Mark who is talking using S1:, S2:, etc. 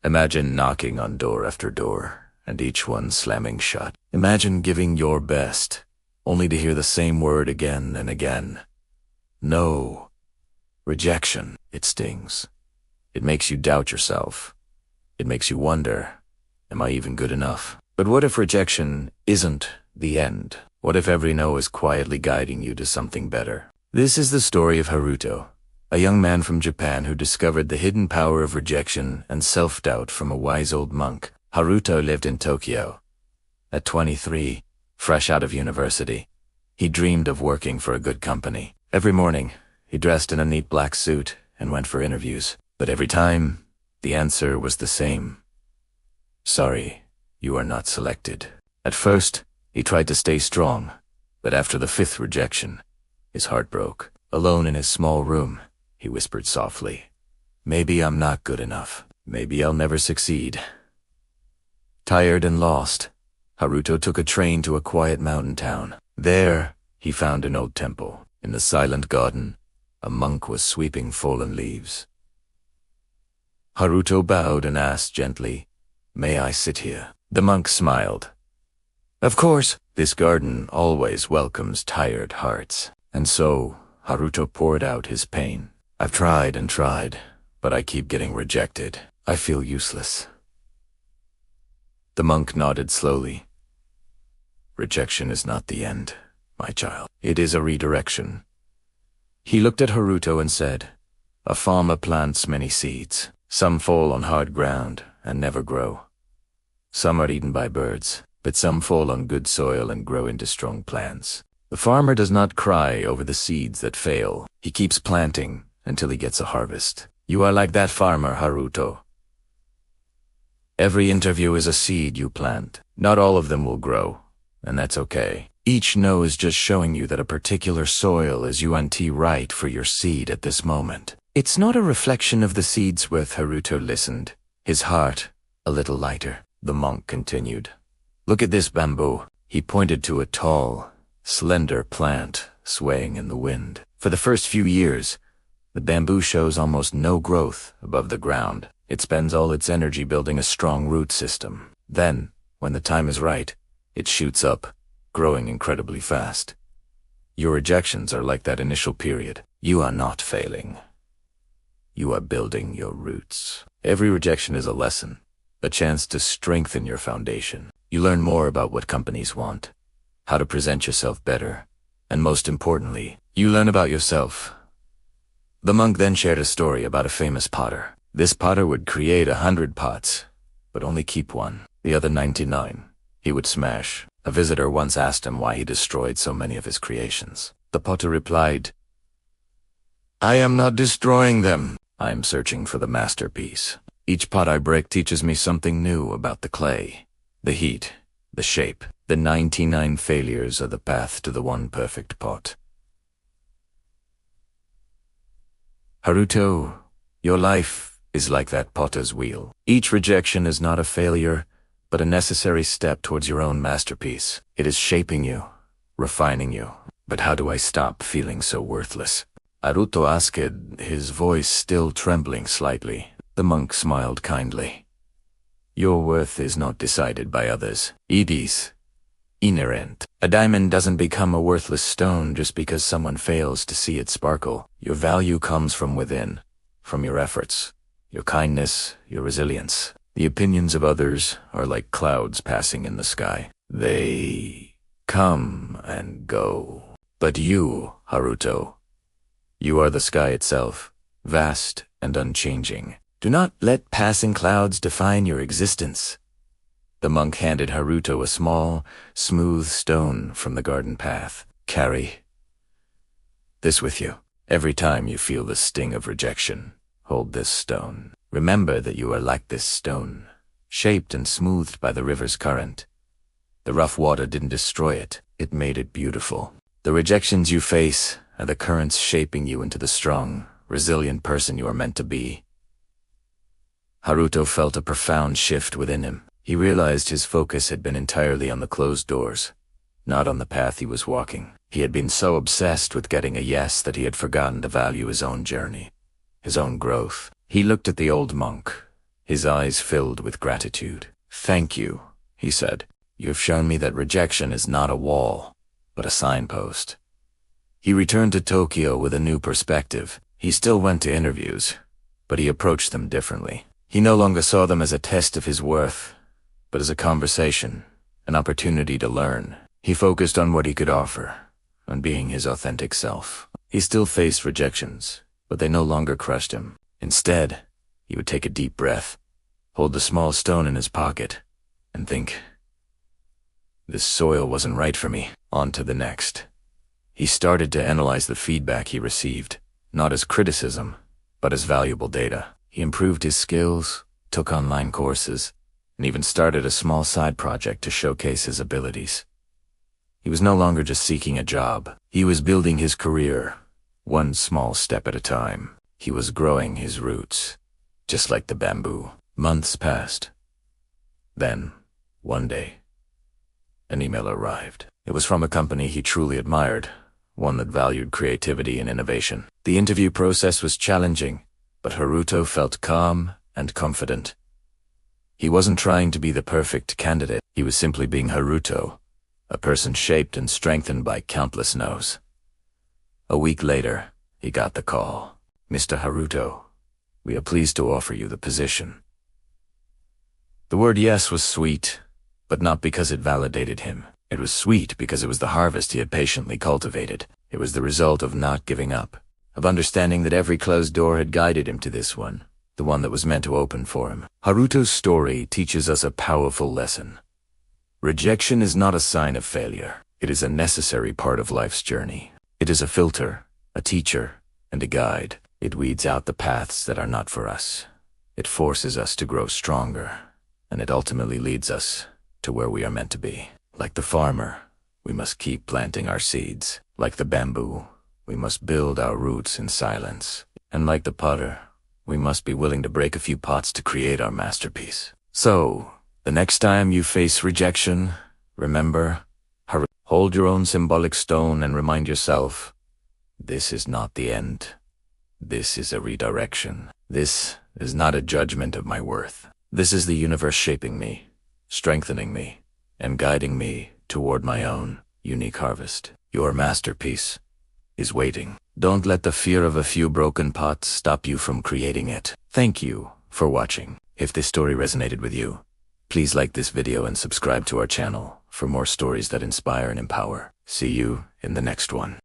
S1: Imagine knocking on door after door, and each one slamming shut. Imagine giving your best, only to hear the same word again and again. No. Rejection. It stings. It makes you doubt yourself. It makes you wonder, am I even good enough? But what if rejection isn't the end? What if every no is quietly guiding you to something better? This is the story of Haruto, a young man from Japan who discovered the hidden power of rejection and self-doubt from a wise old monk. Haruto lived in Tokyo. At 23, fresh out of university, he dreamed of working for a good company. Every morning, he dressed in a neat black suit and went for interviews. But every time, the answer was the same. Sorry, you are not selected. At first, he tried to stay strong, but after the 5th rejection, his heart broke. Alone in his small room, he whispered softly, "Maybe I'm not good enough. Maybe I'll never succeed." Tired and lost, Haruto took a train to a quiet mountain town. There, he found an old temple. In the silent garden, a monk was sweeping fallen leaves. Haruto bowed and asked gently, "May I sit here?" The monk smiled. "Of course, this garden always welcomes tired hearts." And so, Haruto poured out his pain. "I've tried and tried, but I keep getting rejected. I feel useless." The monk nodded slowly. "Rejection is not the end, my child. It is a redirection." He looked at Haruto and said, "A farmer plants many seeds. Some fall on hard ground and never grow. Some are eaten by birds, but some fall on good soil and grow into strong plants. The farmer does not cry over the seeds that fail. He keeps planting until he gets a harvest. You are like that farmer, Haruto. Every interview is a seed you plant. Not all of them will grow, and that's okay. Each no is just showing you that a particular soil is right for your seed at this moment. It's not a reflection of the seed's worth." Haruto listened, his heart a little lighter. The monk continued, "Look at this bamboo." He pointed to a tall, slender plant swaying in the wind. For the first few years, the bamboo shows almost no growth above the ground. It spends all its energy building a strong root system. Then, when the time is right, it shoots up, growing incredibly fast. Your rejections are like that initial period. You are not failing. You are building your roots. Every rejection is a lesson, a chance to strengthen your foundation. You learn more about what companies want, how to present yourself better, and most importantly, you learn about yourself. The monk then shared a story about a famous potter. This potter would create 100 pots, but only keep one. The other 99, he would smash. A visitor once asked him why he destroyed so many of his creations. The potter replied, "I am not destroying them. I am searching for the masterpiece. Each pot I break teaches me something new about the clay, the heat, the shape. The 99 failures are the path to the one perfect pot." Haruto, your life is like that potter's wheel. Each rejection is not a failure, but a necessary step towards your own masterpiece. It is shaping you, refining you. But how do I stop feeling so worthless? Haruto asked, his voice still trembling slightly. The monk smiled kindly. Your worth is not decided by others. It is inherent. A diamond doesn't become a worthless stone just because someone fails to see it sparkle. Your value comes from within, from your efforts, your kindness, your resilience. The opinions of others are like clouds passing in the sky. They come and go. But you, Haruto, you are the sky itself, vast and unchanging. Do not let passing clouds define your existence. The monk handed Haruto a small, smooth stone from the garden path. Carry this with you. Every time you feel the sting of rejection, hold this stone. Remember that you are like this stone, shaped and smoothed by the river's current. The rough water didn't destroy it, it made it beautiful. The rejections you face are the currents shaping you into the strong, resilient person you are meant to be. Haruto felt a profound shift within him. He realized his focus had been entirely on the closed doors, not on the path he was walking. He had been so obsessed with getting a yes that he had forgotten to value his own journey, his own growth. He looked at the old monk, his eyes filled with gratitude. "Thank you," he said. "You have shown me that rejection is not a wall, but a signpost." He returned to Tokyo with a new perspective. He still went to interviews, but he approached them differently. He no longer saw them as a test of his worth, but as a conversation, an opportunity to learn. He focused on what he could offer, on being his authentic self. He still faced rejections, but they no longer crushed him. Instead, he would take a deep breath, hold the small stone in his pocket, and think, "This soil wasn't right for me. On to the next." He started to analyze the feedback he received, not as criticism, but as valuable data. He improved his skills, took online courses, and even started a small side project to showcase his abilities. He was no longer just seeking a job. He was building his career, one small step at a time. He was growing his roots, just like the bamboo. Months passed. Then, one day, an email arrived. It was from a company he truly admired, one that valued creativity and innovation. The interview process was challenging, but Haruto felt calm and confident. He wasn't trying to be the perfect candidate. He was simply being Haruto, a person shaped and strengthened by countless no's. A week later, he got the call. "Mr. Haruto, we are pleased to offer you the position." The word yes was sweet, but not because it validated him. It was sweet because it was the harvest he had patiently cultivated. It was the result of not giving up, of understanding that every closed door had guided him to this one, the one that was meant to open for him. Haruto's story teaches us a powerful lesson. Rejection is not a sign of failure. It is a necessary part of life's journey. It is a filter, a teacher, and a guide. It weeds out the paths that are not for us. It forces us to grow stronger, and it ultimately leads us to where we are meant to be. Like the farmer, we must keep planting our seeds. Like the bamboo, we must build our roots in silence. And like the potter, we must be willing to break a few pots to create our masterpiece. So, the next time you face rejection, remember, hold your own symbolic stone and remind yourself, this is not the end. This is a redirection. This is not a judgment of my worth. This is the universe shaping me, strengthening me, and guiding me toward my own unique harvest. Your masterpiece is waiting. Don't let the fear of a few broken pots stop you from creating it. Thank you for watching. If this story resonated with you, please like this video and subscribe to our channel for more stories that inspire and empower. See you in the next one.